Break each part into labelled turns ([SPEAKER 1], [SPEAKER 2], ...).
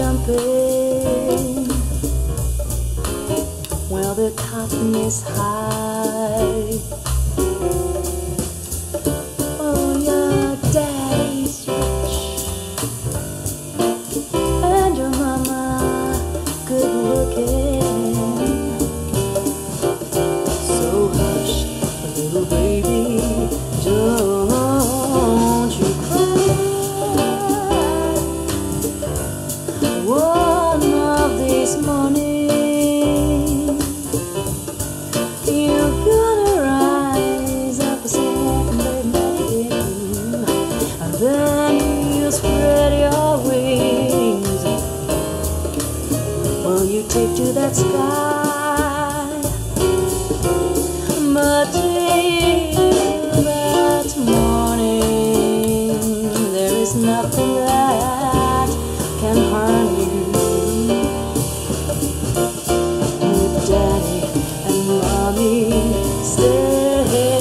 [SPEAKER 1] jumping. Well, the cotton is high. Oh, your daddy's rich and your mama good looking. So hush, little baby, don't you cry. One of these mornings you're gonna rise up and baby, and then you spread your wings. Well, you take to that sky, but till that morning there is nothing that can harm you. With daddy and mommy standing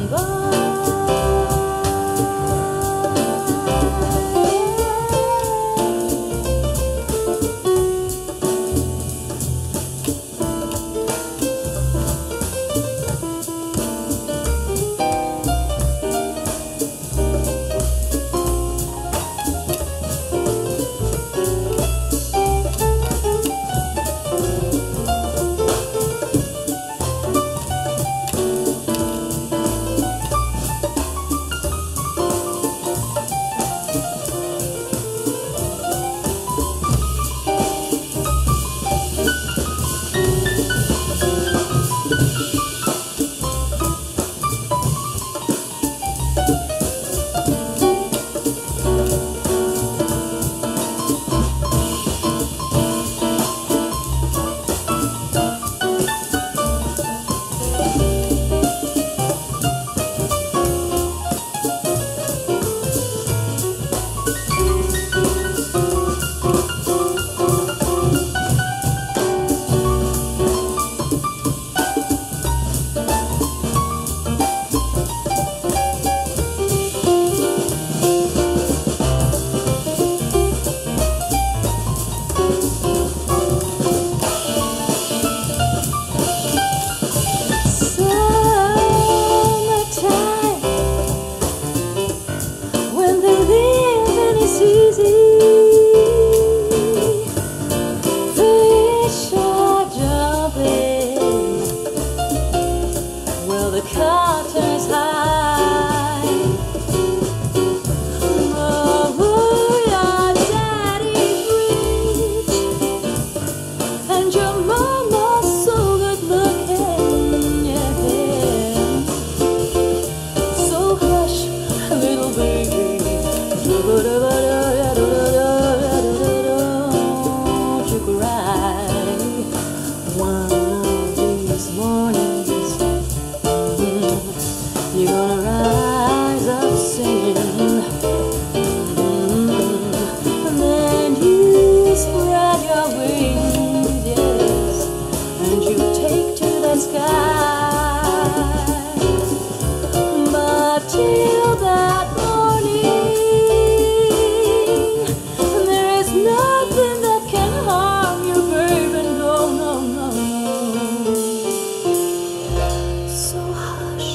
[SPEAKER 1] by. The curtain is high. Oh, your daddy's rich and your mama's so good looking, yeah. So hush, little baby, don't you cry. One of these mornings you're gonna rise up singing, and then you spread your wings, yes, and you take to the sky. But till that morning, there is nothing that can harm you, baby, no, no, no, no. So hush,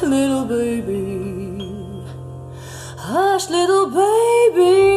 [SPEAKER 1] little baby, hush, little baby.